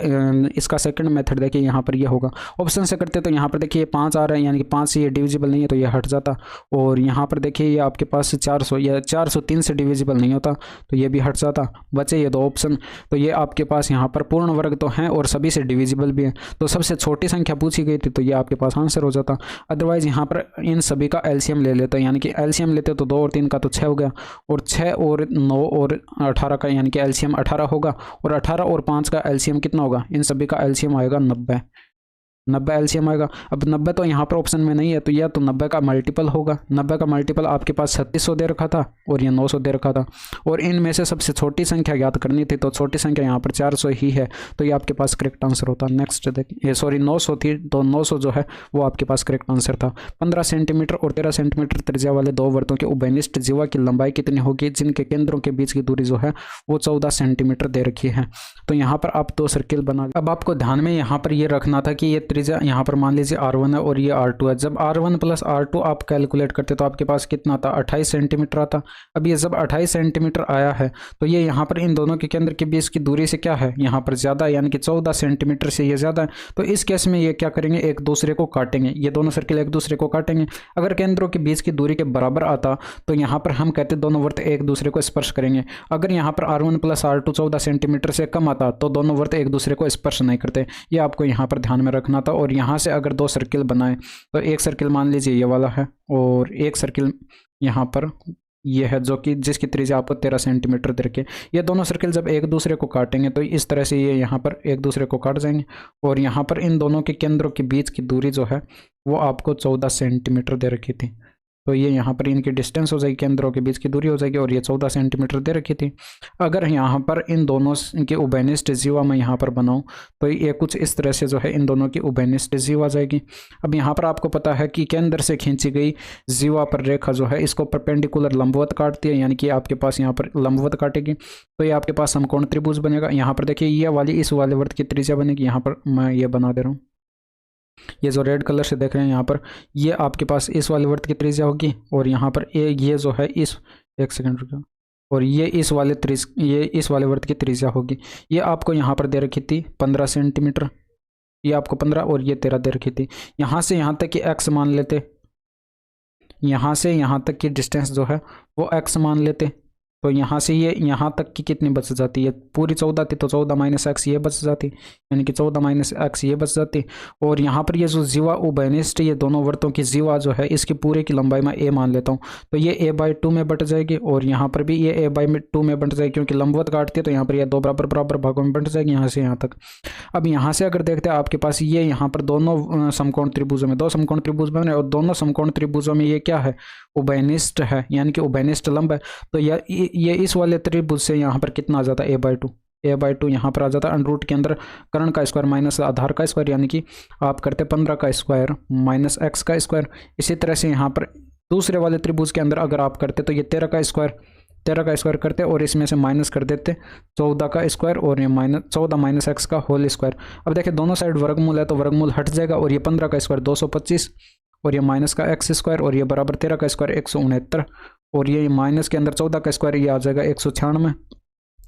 Speaker 1: इसका सेकंड मेथड देखिए यहाँ पर ये होगा। ऑप्शन से करते तो यहाँ पर देखिए 5 आ रहा है, यानी कि 5 से ये डिविजिबल नहीं है तो ये हट जाता। और यहाँ पर देखिए ये आपके पास 400 या 403 से डिविजिबल नहीं होता तो ये भी हट जाता। बचे ये 2 ऑप्शन। तो ये आपके पास यहाँ पर पूर्ण वर्ग तो हैं और सभी से डिविजिबल भी है, तो सबसे छोटी संख्या पूछी गई थी तो ये आपके पास आंसर हो जाता। अदरवाइज यहाँ पर इन सभी का एलसीएम ले लेते हैं, यानी कि एलसीएम लेते तो 2 और 3 का तो 6 हो गया, और 6 और 9 और 18 का यानी कि एलसीएम 18 होगा, और 18 और 5 का एलसीएम कितना होगा, इन सभी का एलसीएम आएगा 90 एलसीएम आएगा। अब 90 तो यहाँ पर ऑप्शन में नहीं है तो यह तो 90 का मल्टीपल होगा। 90 का मल्टीपल आपके पास 3600 दे रखा था और ये 900 दे रखा था, और इनमें से सबसे छोटी संख्या ज्ञात करनी थी तो छोटी संख्या यहाँ पर 400 ही है, तो ये आपके पास करेक्ट आंसर होता। नेक्स्ट देखिए, सॉरी 900 थी तो 900 जो है वो आपके पास करेक्ट आंसर था। 15 सेंटीमीटर और 13 सेंटीमीटर त्रिज्या वाले 2 वृत्तों के उभयनिष्ठ जीवा की लंबाई कितनी होगी जिनके केंद्रों के बीच की दूरी जो है वो 14 सेंटीमीटर दे रखी है। तो यहाँ पर आप 2 सर्किल बना। अब आपको ध्यान में यहाँ पर ये रखना था कि ये त्रिज्या यहाँ पर मान लीजिए R1 है और ये R2 है। जब R1 प्लस R2 आप कैलकुलेट करते तो आपके पास कितना था, 28 सेंटीमीटर आता। अब ये जब 28 सेंटीमीटर आया है तो ये यहाँ पर इन दोनों के केंद्र के बीच की दूरी से क्या है, यहाँ पर ज़्यादा, यानी कि 14 सेंटीमीटर से ये ज़्यादा है। तो इस केस में ये क्या करेंगे, एक दूसरे को काटेंगे, ये दोनों सर्किल एक दूसरे को काटेंगे। अगर केंद्रों के बीच की दूरी के बराबर आता तो यहाँ पर हम कहते दोनों वृत्त एक दूसरे को स्पर्श करेंगे। अगर यहाँ पर R1 प्लस R2 14 सेंटीमीटर से कम आता तो दोनों वृत्त एक दूसरे को स्पर्श नहीं करते। ये आपको यहाँ पर ध्यान में रखना था। और यहाँ से अगर 2 सर्किल बनाए तो एक सर्किल मान लीजिए ये वाला है और एक सर्किल यहाँ पर ये है जो कि जिसकी त्रिज्या आपको 13 सेंटीमीटर दे रखे। ये दोनों सर्किल जब एक दूसरे को काटेंगे तो इस तरह से ये यहाँ पर एक दूसरे को काट जाएंगे, और यहाँ पर इन दोनों के केंद्रों के बीच की दूरी जो है वो आपको 14 सेंटीमीटर दे रखी थी। तो ये यहाँ पर इनकी डिस्टेंस हो जाएगी, केंद्रों के बीच की दूरी हो जाएगी, और ये 14 सेंटीमीटर दे रखी थी। अगर यहाँ पर इन दोनों के उभयनिष्ठ जीवा मैं यहाँ पर बनाऊँ तो ये कुछ इस तरह से जो है इन दोनों की उभयनिष्ठ जीवा जाएगी। अब यहाँ पर आपको पता है कि केंद्र से खींची गई जीवा पर रेखा जो है इसको परपेंडिकुलर लंबवत काटती है, यानी कि आपके पास यहाँ पर लंबवत काटेगी तो ये आपके पास समकोण त्रिभुज बनेगा। यहाँ पर देखिए ये वाली इस वाले वृत्त की त्रिज्या बनेगी, यहाँ पर मैं ये बना दे रहा हूँ, ये जो रेड कलर से देख रहे हैं यहाँ पर ये आपके पास इस वाले वृत्त की त्रिज्या होगी, और यहाँ पर ये जो है इस एक सेकंड रुको, और ये इस वाले वृत्त की त्रिज्या होगी। ये आपको यहाँ पर दे रखी थी 15 सेंटीमीटर, ये आपको 15 और ये 13 दे रखी थी। यहाँ से यहाँ तक की x मान लेते, यहाँ से यहाँ तक की डिस्टेंस जो है वो x मान लेते, तो यहाँ से ये यहाँ तक की कितनी बच जाती है, पूरी 14 थी तो 14 माइनस एक्स ये बच जाती, यानी कि 14 माइनस एक्स ये बच जाती। और यहाँ पर ये जो जीवा उभयनिष्ठ ये दोनों वृत्तों की जीवा जो है इसकी पूरे की लंबाई मैं a मान लेता हूँ, तो ये a/2 में बट जाएगी, और यहाँ पर भी ये a/2 में बट जाएगी क्योंकि लंबवत काटती है, तो यहाँ पर ये 2 बराबर भागों में बट जाएगी यहाँ से यहाँ तक। अब यहाँ से अगर देखते हैं आपके पास ये यहाँ पर दोनों समकोण त्रिभुजों में 2 समकोण त्रिभुज बन रहे हैं, और दोनों समकोण त्रिभुजों में ये क्या है, उभयनिष्ठ है, यानी कि उभयनिष्ठ लंब है। तो ये इस वाले त्रिभुज से यहाँ पर कितना आ जाता है, a/2 यहाँ पर आ जाता है। अंडर रूट के अंदर कर्ण का स्क्वायर माइनस आधार का स्क्वायर, यानी कि आप करते 15 का स्क्वायर माइनस x का स्क्वायर। इसी तरह से यहाँ पर दूसरे वाले त्रिभुज के अंदर अगर आप करते तो ये 13 का स्क्वायर करते और इसमें से माइनस कर देते 14 का स्क्वायर, और ये -14 माइनस एक्स का होल स्क्वायर। अब देखिए दोनों साइड वर्गमूल है तो वर्गमूल हट जाएगा, और ये 15 का स्क्वायर 225, और ये माइनस का एक्स स्क्वायर, और ये बराबर 13 का स्क्वायर 169, और ये माइनस के अंदर 14 का स्क्वायर ये आ जाएगा 196,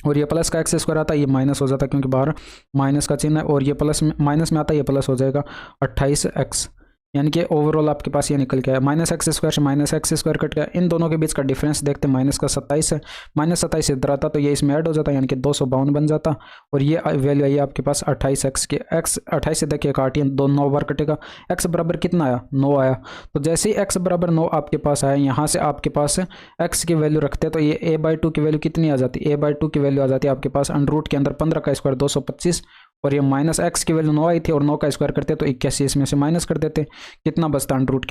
Speaker 1: और ये प्लस का एक्स स्क्वायर आता है ये माइनस हो जाता है क्योंकि बाहर माइनस का चिन्ह है, और ये प्लस माइनस में आता है ये प्लस हो जाएगा 28x, यानी कि ओवरऑल आपके पास ये निकल गया माइनस एक्स स्क्वायर से माइनस एक्स स्क्वायर कट गया। इन दोनों के बीच का डिफरेंस देखते माइनस का 27 है, माइनस 27 इधर आता तो ये इसमें ऐड हो जाता यानी कि 252 बन जाता, और ये वैल्यू आई आपके पास 28x के। x 28 से देखिए काटिए 2 9 बार कटेगा, x बराबर कितना आया 9 आया। तो जैसे ही x बराबर 9 आपके पास आया, यहाँ से आपके पास x की वैल्यू रखते हैं तो ये a/2 की वैल्यू कितनी आ जाती है, a/2 की वैल्यू आ जाती है आपके पास अंडर रूट के अंदर 15 का स्क्वायर 225, और ये माइनस एक्स की वैल्यू 9 आई थी और 9 का स्क्वायर करते तो 81 इसमें से माइनस कर देते, कितना बचता अंडर रूट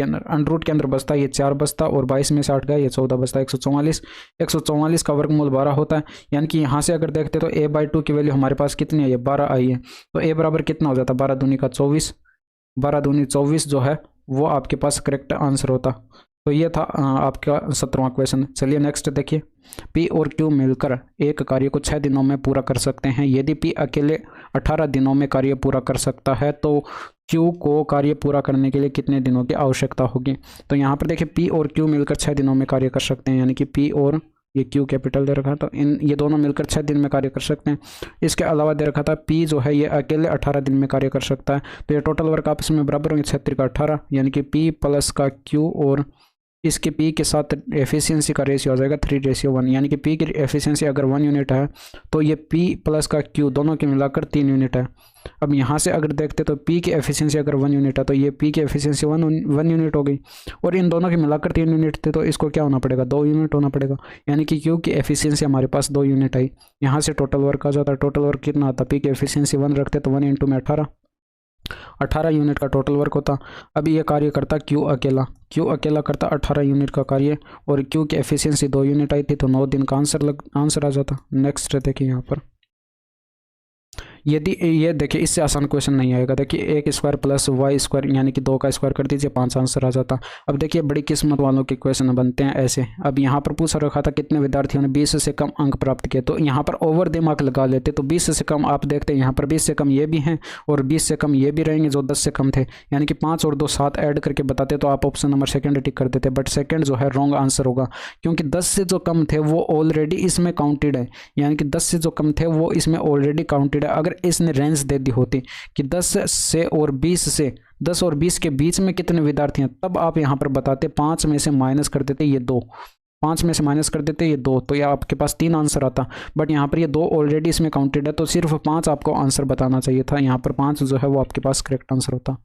Speaker 1: के अंदर बचता ये 4 बचता, और 22 में से 8 गया ये 14 बचता 144 का वर्गमूल 12 होता है। यानी कि यहाँ से अगर देखते तो a/2 की वैल्यू हमारे पास कितनी है, ये 12 आई है, तो a बराबर कितना हो जाता 12 दूनी का 24, 12 दूनी 24 जो है वो आपके पास करेक्ट आंसर होता। तो ये था आपका 17वां क्वेश्चन। चलिए नेक्स्ट देखिए, P और Q मिलकर एक कार्य को 6 दिनों में पूरा कर सकते हैं यदि P अकेले 18 दिनों में कार्य पूरा कर सकता है, तो क्यू को कार्य पूरा करने के लिए कितने दिनों की आवश्यकता होगी। तो यहाँ पर देखिए पी और क्यू मिलकर 6 दिनों में कार्य कर सकते हैं, यानी कि पी और ये क्यू कैपिटल दे रखा था, ये दोनों मिलकर 6 दिन में कार्य कर सकते हैं। इसके अलावा दे रखा था पी जो है ये अकेले 18 दिन में कार्य कर सकता है। तो ये टोटल वर्क आपस में बराबर होंगे 36 का 18, यानी कि पी प्लस का क्यू और इसके पी के साथ एफिशिएंसी का रेशियो आ जाएगा 3:1, यानी कि पी की एफिशिएंसी अगर 1 यूनिट है तो ये पी प्लस का क्यू दोनों के मिलाकर 3 यूनिट है। अब यहाँ से अगर देखते तो पी की एफिशिएंसी अगर 1 यूनिट है तो ये पी की एफिशिएंसी 1 यूनिट हो गई, और इन दोनों के मिलाकर 3 यूनिट थे, तो इसको क्या होना पड़ेगा 2 यूनिट होना पड़ेगा, यानी कि क्यू की एफिशिएंसी हमारे पास 2 यूनिट आई। यहाँ से टोटल वर्क आ जाता है, टोटल वर्क कितना आता, पी की एफिशिएंसी 1 रखते तो 1 × में 18 यूनिट का टोटल वर्क होता। अभी ये कार्य करता क्यू अकेला करता 18 यूनिट का कार्य, और क्यू की एफिशिएंसी 2 यूनिट आई थी, तो 9 दिन का आंसर आ जाता। नेक्स्ट देखिए यहाँ पर यदि ये देखिए इससे आसान क्वेश्चन नहीं आएगा। देखिए a² + y² यानी कि 2 का स्क्वायर कर दीजिए, 5 आंसर आ जाता। अब देखिए बड़ी किस्मत वालों के क्वेश्चन बनते हैं ऐसे। अब यहाँ पर पूछा रखा था कितने विद्यार्थियों ने 20 से कम अंक प्राप्त किए, तो यहाँ पर ओवर दिमाग लगा लेते, तो 20 से कम आप देखते हैं यहाँ पर 20 से कम ये भी हैं और 20 से कम ये भी रहेंगे जो 10 से कम थे, यानी कि 5 और 2 7 ऐड करके बताते तो आप ऑप्शन नंबर सेकंड टिक कर देते, बट सेकंड जो है रॉन्ग आंसर होगा, क्योंकि 10 से जो कम थे वो ऑलरेडी इसमें काउंटेड है, यानी कि 10 से जो कम थे वो इसमें ऑलरेडी काउंटेड है। अगर इसने रेंज दे दी होती कि 10 से और 20 के बीच में कितने विद्यार्थी हैं, तब आप यहां पर बताते 5 में से माइनस कर देते ये 2, 5 में से माइनस कर देते ये 2, तो ये आपके पास 3 आंसर आता। बट यहाँ पर ये 2 ऑलरेडी इसमें काउंटेड है, तो सिर्फ 5 आपको आंसर बताना चाहिए था, यहाँ पर 5 जो है वो आपके पास करेक्ट आंसर होता।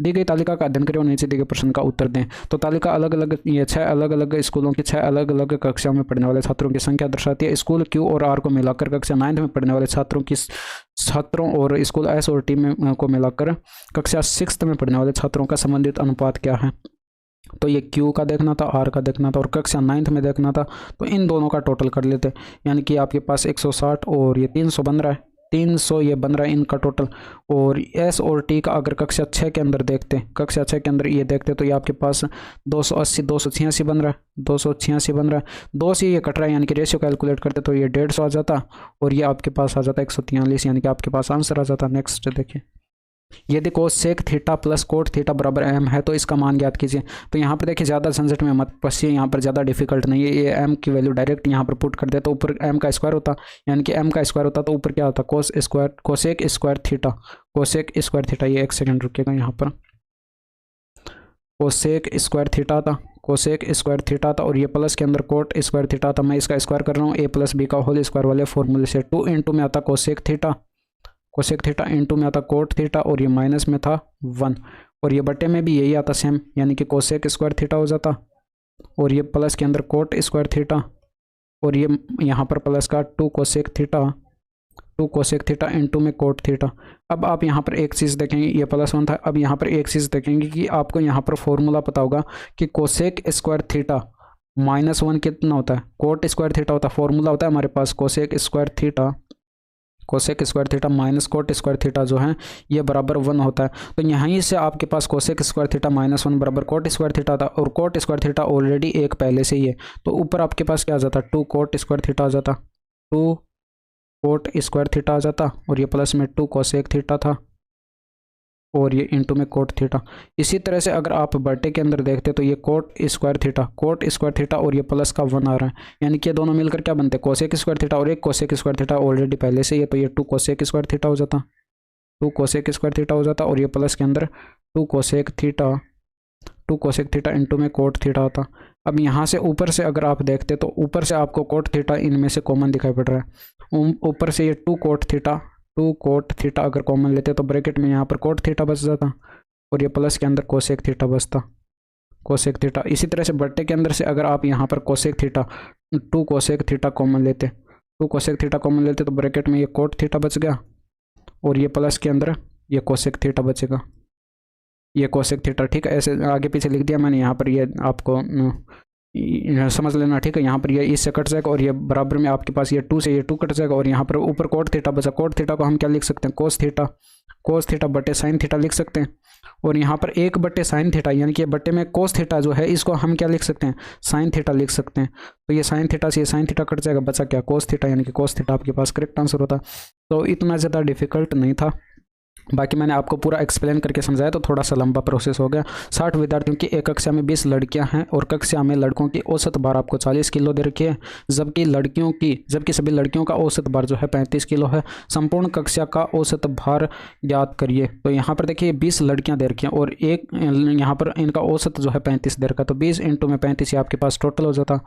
Speaker 1: दी गई तालिका का अध्ययन करें और नीचे दिए गए प्रश्न का उत्तर दें। तो तालिका अलग अलग ये 6 अलग अलग स्कूलों की 6 अलग अलग कक्षा में पढ़ने वाले छात्रों की संख्या दर्शाती है। स्कूल क्यू और आर को मिलाकर कक्षा 9th में पढ़ने वाले छात्रों और स्कूल एस और टी में को मिलाकर कक्षा 6th में पढ़ने वाले छात्रों का संबंधित अनुपात क्या है। तो ये क्यू का देखना था, आर का देखना था और कक्षा 9th में देखना था, तो इन दोनों का टोटल कर लेते, यानी कि आपके पास 160 और ये 300 बन रहा है, 300 ये बन रहा है इनका टोटल। और एस और टी का अगर कक्षा 6 के अंदर देखते हैं, कक्षा 6 के अंदर ये देखते तो ये आपके पास 280 286 बन रहा है, 286 बन रहा है, 2 से ये कट रहा है, यानी कि रेशियो कैलकुलेट करते तो ये 150 आ जाता, और ये आपके पास आ जाता 143, यानी कि आपके पास आंसर आ जाता। नेक्स्ट देखिए, यदि cosec theta plus cot theta बराबर m है तो इसका मान ज्ञात कीजिए। तो यहाँ पर देखिए ज़्यादा झंझट में मत फंसिए, यहाँ पर ज़्यादा डिफिकल्ट नहीं है, ये m की वैल्यू डायरेक्ट यहाँ पर पुट कर दे तो ऊपर m का स्क्वायर होता, यानी कि m का स्क्वायर होता तो ऊपर क्या होता कोसेक स्क्वायर थीटा। ये 1 सेकंड रुकिएगा, यहाँ पर कोसेक स्क्वायर थीटा था और ये प्लस के अंदर कोट स्क्वायर थीटा था। मैं इसका स्क्वायर कर रहा हूँ a + b का होल स्क्वायर वाले फॉर्मूले से। 2 × में आता कोसेक थीटा इंटू में आता कोट थीटा, और ये माइनस में था 1, और ये बटे में भी यही आता सेम, यानी कि कोसेक स्क्वायर थीटा हो जाता, और ये प्लस के अंदर कोट स्क्वायर थीटा, और ये यहाँ पर प्लस का 2 कोसेक थीटा इंटू में कोट थीटा। अब आप यहाँ पर एक चीज़ देखेंगे, ये +1 था, अब यहाँ पर एक चीज़ देखेंगे कि आपको यहाँ पर फॉर्मूला पता होगा कि कोसेक स्क्वायर थीटा -1 कितना होता है, कोट स्क्वायर थीटा होता है। फॉर्मूला होता है हमारे पास cosec square theta minus cot square theta जो है ये बराबर 1 होता है। तो यहीं से आपके पास कोसेक स्क्वायर थीटा -1 बराबर कोट स्क्वायर थीटा था, और कोट स्क्वायर थीटा ऑलरेडी 1 पहले से ही है, तो ऊपर आपके पास क्या आ जाता 2 कोट स्क्वायर थीटा आ जाता, 2 कोट स्क्वायर थीटा आ जाता, और ये प्लस में 2 कोसेक थीटा था, और ये इंटू में कोट थीटा। इसी तरह से अगर आप बटे के अंदर देखते तो ये कोट स्क्वायर थीटा और ये प्लस का 1 आ रहा है, यानी कि ये दोनों मिलकर क्या बनते हैं कोसेक स्क्वायर थीटा, और एक कोसेक स्क्वायर थीटा ऑलरेडी पहले से ही है, तो ये 2 कोसेक स्क्वायर थीटा हो जाता, 2 कोसेक स्क्वायर थीटा हो जाता, और ये प्लस के अंदर 2 कोसेक थीटा इंटू में कोट थीटा होता। अब यहाँ से ऊपर से अगर आप देखते तो ऊपर से आपको कोट थीटा इनमें से कॉमन दिखाई पड़ रहा है, ऊपर से ये 2 कोट थीटा अगर कॉमन लेते तो ब्रैकेट में यहाँ पर कोट थीटा बच जाता, और ये प्लस के अंदर कोसेक थीटा बचता, कोसेक थीटा। इसी तरह से बट्टे के अंदर से अगर आप यहाँ पर cosec theta 2 cosec theta common लेते तो ब्रैकेट में ये कोट थीटा बच गया, और ये प्लस के अंदर ये कोसेक थीटा बचेगा, ये कोसेक थीटा। ठीक है, ऐसे आगे पीछे लिख दिया मैंने, यहाँ पर ये आपको समझ लेना। ठीक है, यहाँ पर ये इससे कट जाएगा, और ये बराबर में आपके पास ये 2 से ये 2 कट जाएगा, और यहाँ पर ऊपर कोट थीटा बचा। कोट थीटा को हम क्या लिख सकते हैं कोस थीटा बटे साइन थीटा लिख सकते हैं। और यहाँ पर 1 बटे साइन थीटा यानी कि बटे में कोस थीटा जो है इसको हम क्या लिख सकते हैं, साइन थीटा लिख सकते हैं। तो ये साइन थीटा से ये साइन थीटा कट जाएगा, बचा क्या, कोस थीटा, यानी कि कोस थीटा आपके पास करेक्ट आंसर होता। तो इतना ज़्यादा डिफिकल्ट नहीं था, बाकी मैंने आपको पूरा एक्सप्लेन करके समझाया तो थोड़ा सा लंबा प्रोसेस हो गया। 60 विद्यार्थियों की एक कक्षा में 20 लड़कियां हैं और कक्षा में लड़कों की औसत भार आपको 40 किलो दे रखी है, जबकि सभी लड़कियों का औसत भार जो है 35 किलो है। संपूर्ण कक्षा का औसत भार ज्ञात करिए। तो यहाँ पर देखिए 20 लड़कियां दे रखी हैं और एक यहाँ पर इनका औसत जो है 35 दे रखा, तो 20 इंटू में 35 आपके पास टोटल हो जाता।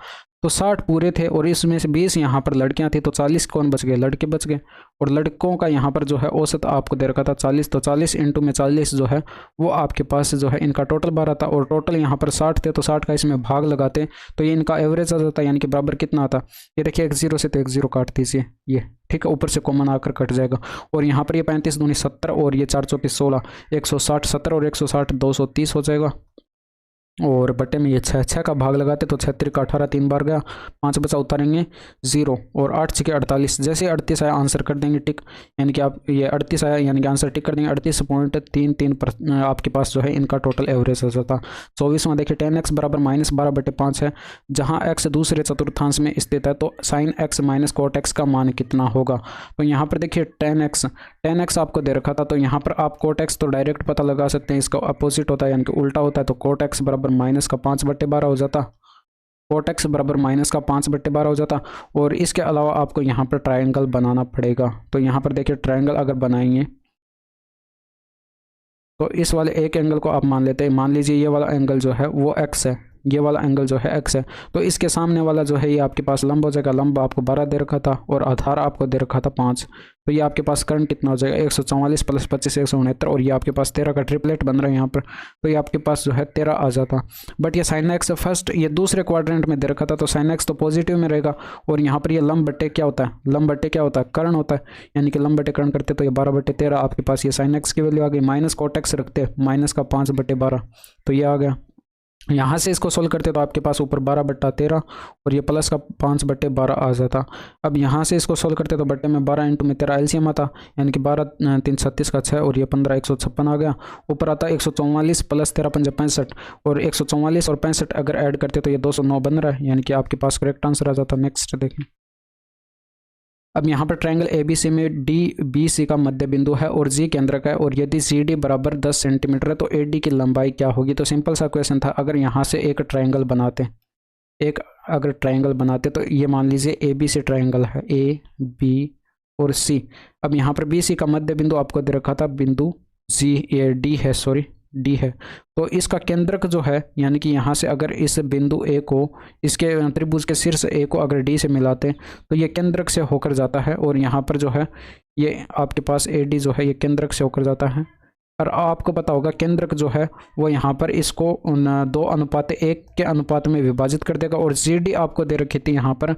Speaker 1: तो 60 पूरे थे और इसमें से 20 यहाँ पर लड़कियां थी, तो 40 कौन बच गए, लड़के बच गए। और लड़कों का यहाँ पर जो है औसत आपको दे रखा था 40, तो 40 इंटू में 40 जो है वो आपके पास जो है इनका टोटल बार आता। और टोटल यहाँ पर 60 थे, तो 60 का इसमें भाग लगाते तो ये इनका एवरेज आ जाता, यानी कि बराबर कितना आता। ये देखिए 1 0 से तो 1 0 काट दीजिए, ये ठीक है, ऊपर से कॉमन आकर कट जाएगा। और यहाँ पर ये 35 दूनी 70 और ये 4 चौके 16, 160 70 और 160 230 हो जाएगा। और बटे में ये 6 का भाग लगाते तो 6 का 18 3 बार गया, 5 बचा उतारेंगे 0 और 8 6 48, जैसे 38 आया आंसर कर देंगे टिक, यानी कि आप ये 38 आया यानी कि आंसर टिक कर देंगे। 38.33 आपके पास जो है इनका टोटल एवरेज हो जाता। 24वां देखिए 10x बराबर -12/5 है, जहाँ x दूसरे चतुर्थांश में स्थित है, तो sin x minus cot x का मान कितना होगा। तो यहाँ पर देखिए 10x आपको दे रखा था, तो यहाँ पर आप कोट x तो डायरेक्ट पता लगा सकते हैं, इसका अपोजिट होता है यानी कि उल्टा होता है, तो कोट x बराबर -5/12 हो जाता। कोट x बराबर -5/12 हो जाता। और इसके अलावा आपको यहाँ पर ट्रायंगल बनाना पड़ेगा। तो यहाँ पर देखिए ट्रायंगल अगर बनाएंगे तो इस वाले एक एंगल को आप मान लेते हैं, मान लीजिए ये वाला एंगल जो है वो x है, ये वाला एंगल जो है x है, तो इसके सामने वाला जो है ये आपके पास लंब हो जाएगा। लंब आपको 12 दे रखा था और आधार आपको दे रखा था 5, तो ये आपके पास करंट कितना हो जाएगा 144 + 25 169, और ये आपके पास 13 का ट्रिपलेट बन रहा है यहाँ पर, तो ये आपके पास जो है 13 आ जाता। बट ये साइन एक्स फर्स्ट ये दूसरे क्वाड्रेंट में दे रखा था, तो साइन एक्स तो पॉजिटिव में रहेगा। और यहाँ पर ये लंब बट्टे क्या होता है, लंब बट्टे क्या होता है, कर्ण होता है, यानी कि लंब बट्टे कर्ण करते तो ये 12/13 आपके पास ये साइन एक्स की वैल्यू आ गई। माइनस कोट एक्स रखते -5/12, तो ये आ गया। यहाँ से इसको सोल्व करते तो आपके पास ऊपर 12/13 और ये प्लस का 5/12 आ जाता। अब यहाँ से इसको सोल्व करते तो बट्टे में 12 इंटू में 13 एलसीएम आता, यानी कि 12 3 36 का 6 और ये 15 156 आ गया। ऊपर आता 144 + 13 5 65, और 144 और 65 अगर ऐड करते तो ये 209 बन रहा है, यानी कि आपके पास करेक्ट आंसर आ जाता। नेक्स्ट देखें, अब यहाँ पर ट्रायंगल ABC में DBC का मध्य बिंदु है और G केंद्र का है, और यदि CD बराबर 10 सेंटीमीटर है तो AD की लंबाई क्या होगी। तो सिंपल सा क्वेश्चन था, अगर यहाँ से एक ट्रायंगल बनाते तो ये मान लीजिए ABC ट्रायंगल है, A B और C। अब यहाँ पर BC का मध्य बिंदु आपको दे रखा था बिंदु D है, तो इसका केंद्रक जो है, यानी कि यहाँ से अगर इस बिंदु A को इसके त्रिभुज के शीर्ष A को अगर D से मिलाते तो ये केंद्रक से होकर जाता है, और यहाँ पर जो है ये आपके पास AD जो है ये केंद्रक से होकर जाता है। और आपको पता होगा केंद्रक जो है वो यहाँ पर इसको 2:1 के अनुपात में विभाजित कर देगा। और GD आपको दे रखी थी यहाँ पर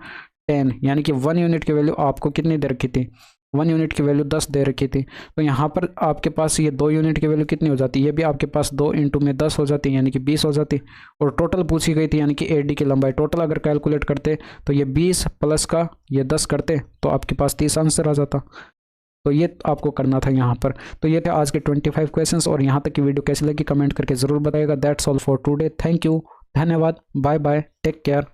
Speaker 1: 10, यानी कि 1 यूनिट की वैल्यू आपको कितनी दे रखी थी, 1 यूनिट की वैल्यू 10 दे रखी थी। तो यहाँ पर आपके पास ये 2 यूनिट की वैल्यू कितनी हो जाती है, ये भी आपके पास 2 इंटू में 10 हो जाती है, यानी कि 20 हो जाती। और टोटल पूछी गई थी, यानी कि AD की लंबाई टोटल अगर कैलकुलेट करते तो ये 20 प्लस का ये 10 करते तो आपके पास 30 आंसर आ जाता। तो ये आपको करना था यहाँ पर। तो ये थे आज के 25 क्वेश्चंस, और यहाँ तक की वीडियो कैसी लगी कमेंट करके ज़रूर बताइएगा। That's all for today, thank you, धन्यवाद, बाय बाय, टेक केयर।